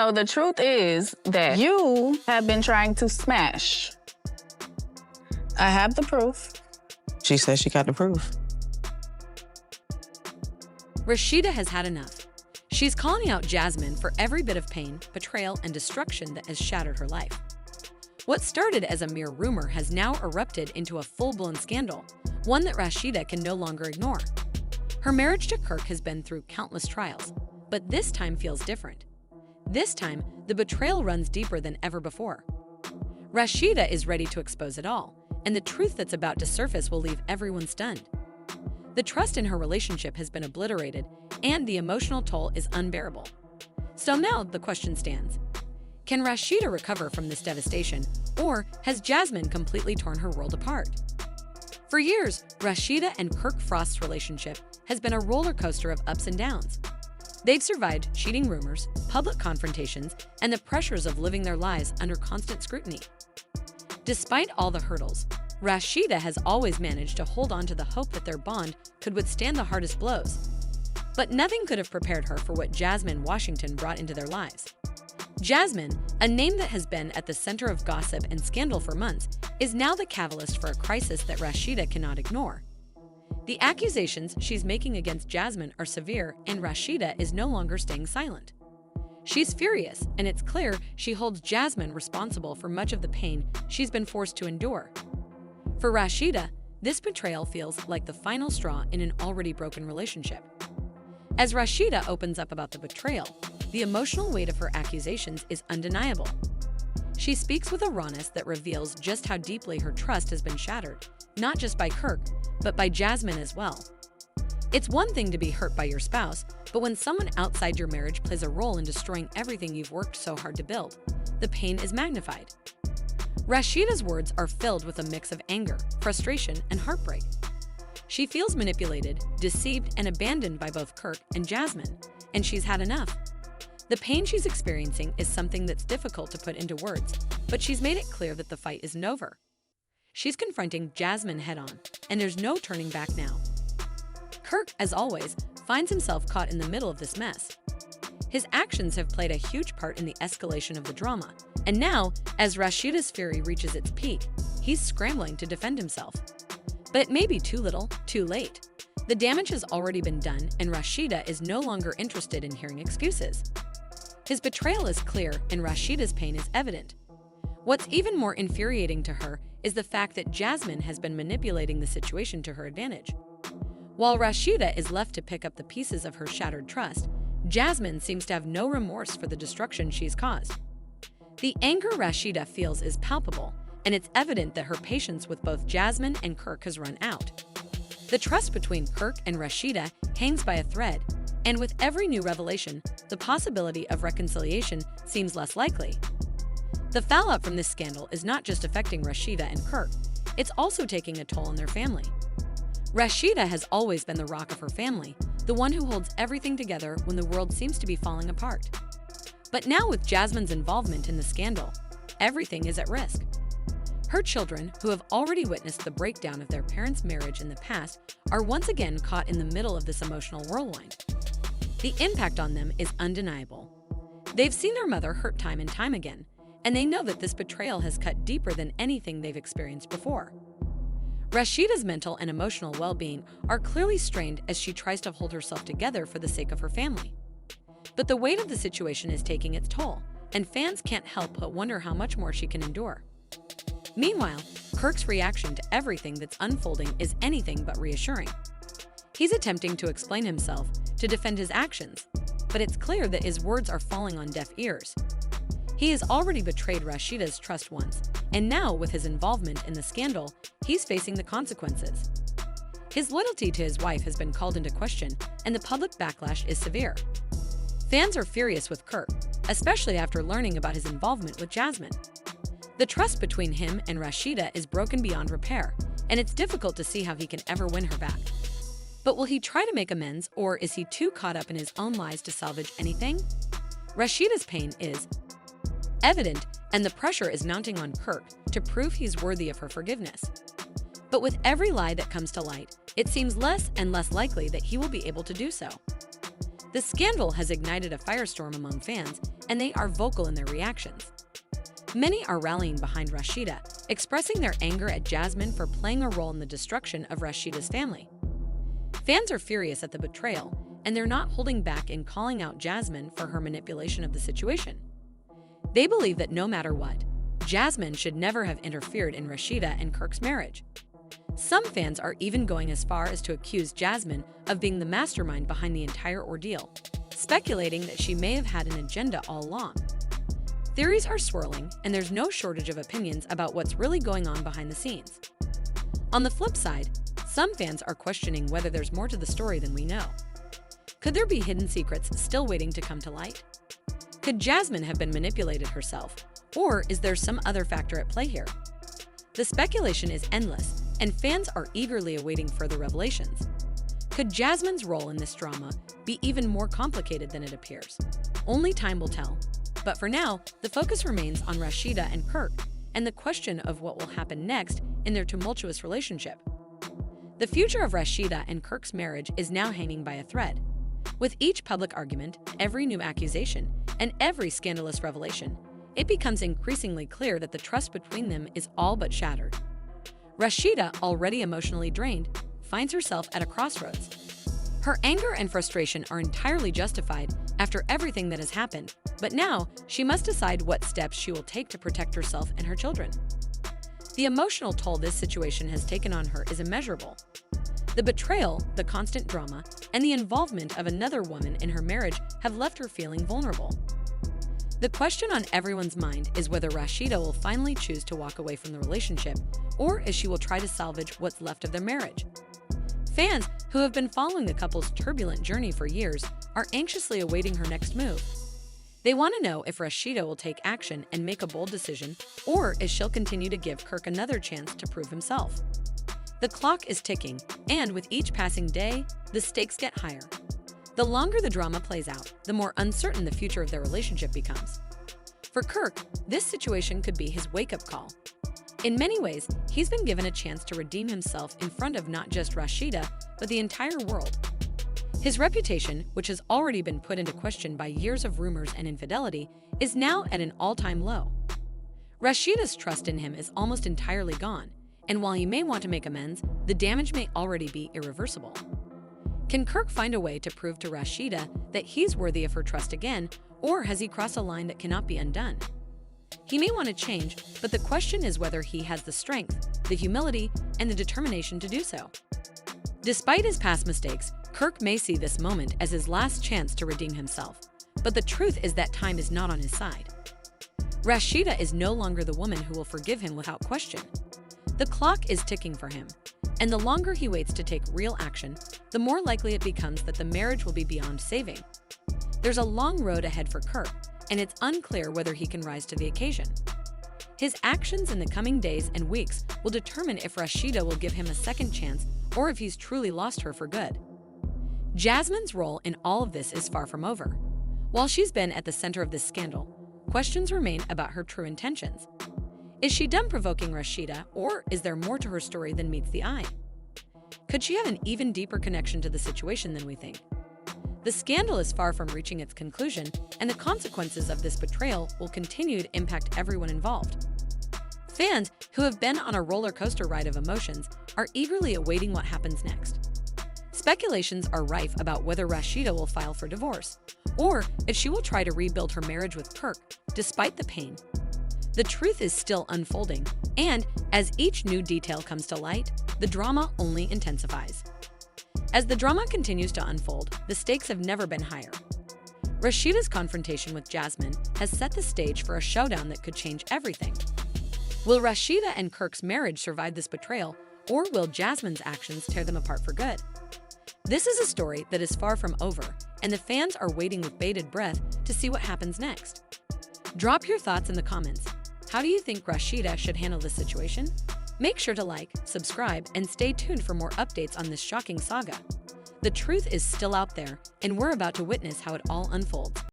So the truth is that you have been trying to smash. I have the proof. She says she got the proof. Rasheeda has had enough. She's calling out Jasmine for every bit of pain, betrayal, and destruction that has shattered her life. What started as a mere rumor has now erupted into a full-blown scandal, one that Rasheeda can no longer ignore. Her marriage to Kirk has been through countless trials, but this time feels different. This time, the betrayal runs deeper than ever before. Rasheeda is ready to expose it all, and the truth that's about to surface will leave everyone stunned. The trust in her relationship has been obliterated, and the emotional toll is unbearable. So now the question stands. Can Rasheeda recover from this devastation, or has Jasmine completely torn her world apart? For years, Rasheeda and Kirk Frost's relationship has been a roller coaster of ups and downs. They've survived cheating rumors, public confrontations, and the pressures of living their lives under constant scrutiny. Despite all the hurdles, Rasheeda has always managed to hold on to the hope that their bond could withstand the hardest blows. But nothing could have prepared her for what Jasmine Washington brought into their lives. Jasmine, a name that has been at the center of gossip and scandal for months, is now the catalyst for a crisis that Rasheeda cannot ignore. The accusations she's making against Jasmine are severe, and Rasheeda is no longer staying silent. She's furious, and it's clear she holds Jasmine responsible for much of the pain she's been forced to endure. For Rasheeda, this betrayal feels like the final straw in an already broken relationship. As Rasheeda opens up about the betrayal, the emotional weight of her accusations is undeniable. She speaks with a rawness that reveals just how deeply her trust has been shattered, not just by Kirk, but by Jasmine as well. It's one thing to be hurt by your spouse, but when someone outside your marriage plays a role in destroying everything you've worked so hard to build, the pain is magnified. Rasheeda's words are filled with a mix of anger, frustration, and heartbreak. She feels manipulated, deceived, and abandoned by both Kirk and Jasmine, and she's had enough. The pain she's experiencing is something that's difficult to put into words, but she's made it clear that the fight isn't over. She's confronting Jasmine head-on, and there's no turning back now. Kirk, as always, finds himself caught in the middle of this mess. His actions have played a huge part in the escalation of the drama, and now, as Rasheeda's fury reaches its peak, he's scrambling to defend himself. But it may be too little, too late. The damage has already been done, and Rasheeda is no longer interested in hearing excuses. His betrayal is clear, and Rasheeda's pain is evident. What's even more infuriating to her is the fact that Jasmine has been manipulating the situation to her advantage. While Rasheeda is left to pick up the pieces of her shattered trust, Jasmine seems to have no remorse for the destruction she's caused. The anger Rasheeda feels is palpable, and it's evident that her patience with both Jasmine and Kirk has run out. The trust between Kirk and Rasheeda hangs by a thread, and with every new revelation, the possibility of reconciliation seems less likely. The fallout from this scandal is not just affecting Rasheeda and Kirk, it's also taking a toll on their family. Rasheeda has always been the rock of her family, the one who holds everything together when the world seems to be falling apart. But now with Jasmine's involvement in the scandal, everything is at risk. Her children, who have already witnessed the breakdown of their parents' marriage in the past, are once again caught in the middle of this emotional whirlwind. The impact on them is undeniable. They've seen their mother hurt time and time again, and they know that this betrayal has cut deeper than anything they've experienced before. Rasheeda's mental and emotional well-being are clearly strained as she tries to hold herself together for the sake of her family. But the weight of the situation is taking its toll, and fans can't help but wonder how much more she can endure. Meanwhile, Kirk's reaction to everything that's unfolding is anything but reassuring. He's attempting to explain himself, to defend his actions, but it's clear that his words are falling on deaf ears. He has already betrayed Rasheeda's trust once, and now with his involvement in the scandal, he's facing the consequences. His loyalty to his wife has been called into question, and the public backlash is severe. Fans are furious with Kirk, especially after learning about his involvement with Jasmine. The trust between him and Rasheeda is broken beyond repair, and it's difficult to see how he can ever win her back. But will he try to make amends, or is he too caught up in his own lies to salvage anything? Rasheeda's pain is evident, and the pressure is mounting on Kirk to prove he's worthy of her forgiveness. But with every lie that comes to light, it seems less and less likely that he will be able to do so. The scandal has ignited a firestorm among fans, and they are vocal in their reactions. Many are rallying behind Rasheeda, expressing their anger at Jasmine for playing a role in the destruction of Rasheeda's family. Fans are furious at the betrayal, and they're not holding back in calling out Jasmine for her manipulation of the situation. They believe that no matter what, Jasmine should never have interfered in Rasheeda and Kirk's marriage. Some fans are even going as far as to accuse Jasmine of being the mastermind behind the entire ordeal, speculating that she may have had an agenda all along. Theories are swirling, and there's no shortage of opinions about what's really going on behind the scenes. On the flip side, some fans are questioning whether there's more to the story than we know. Could there be hidden secrets still waiting to come to light? Could Jasmine have been manipulated herself, or is there some other factor at play here? The speculation is endless, and fans are eagerly awaiting further revelations. Could Jasmine's role in this drama be even more complicated than it appears? Only time will tell. But for now, the focus remains on Rasheeda and Kirk, and the question of what will happen next in their tumultuous relationship. The future of Rasheeda and Kirk's marriage is now hanging by a thread. With each public argument, every new accusation, and every scandalous revelation, it becomes increasingly clear that the trust between them is all but shattered. Rasheeda, already emotionally drained, finds herself at a crossroads. Her anger and frustration are entirely justified after everything that has happened, but now she must decide what steps she will take to protect herself and her children. The emotional toll this situation has taken on her is immeasurable. The betrayal, the constant drama, and the involvement of another woman in her marriage have left her feeling vulnerable. The question on everyone's mind is whether Rasheeda will finally choose to walk away from the relationship, or if she will try to salvage what's left of their marriage. Fans who have been following the couple's turbulent journey for years are anxiously awaiting her next move. They want to know if Rasheeda will take action and make a bold decision, or if she'll continue to give Kirk another chance to prove himself. The clock is ticking, and with each passing day, the stakes get higher. The longer the drama plays out, the more uncertain the future of their relationship becomes. For Kirk, this situation could be his wake-up call. In many ways, he's been given a chance to redeem himself in front of not just Rasheeda, but the entire world. His reputation, which has already been put into question by years of rumors and infidelity, is now at an all-time low. Rasheeda's trust in him is almost entirely gone, and while he may want to make amends, the damage may already be irreversible. Can Kirk find a way to prove to Rasheeda that he's worthy of her trust again, or has he crossed a line that cannot be undone? He may want to change, but the question is whether he has the strength, the humility, and the determination to do so. Despite his past mistakes, Kirk may see this moment as his last chance to redeem himself, but the truth is that time is not on his side. Rasheeda is no longer the woman who will forgive him without question. The clock is ticking for him, and the longer he waits to take real action, the more likely it becomes that the marriage will be beyond saving. There's a long road ahead for Kirk, and it's unclear whether he can rise to the occasion. His actions in the coming days and weeks will determine if Rasheeda will give him a second chance or if he's truly lost her for good. Jasmine's role in all of this is far from over. While she's been at the center of this scandal, questions remain about her true intentions. Is she done provoking Rasheeda, or is there more to her story than meets the eye? Could she have an even deeper connection to the situation than we think? The scandal is far from reaching its conclusion, and the consequences of this betrayal will continue to impact everyone involved. Fans who have been on a roller coaster ride of emotions are eagerly awaiting what happens next. Speculations are rife about whether Rasheeda will file for divorce, or if she will try to rebuild her marriage with Kirk, despite the pain. The truth is still unfolding, and as each new detail comes to light, the drama only intensifies. As the drama continues to unfold, the stakes have never been higher. Rasheeda's confrontation with Jasmine has set the stage for a showdown that could change everything. Will Rasheeda and Kirk's marriage survive this betrayal, or will Jasmine's actions tear them apart for good? This is a story that is far from over, and the fans are waiting with bated breath to see what happens next. Drop your thoughts in the comments. How do you think Rasheeda should handle this situation? Make sure to like, subscribe, and stay tuned for more updates on this shocking saga. The truth is still out there, and we're about to witness how it all unfolds.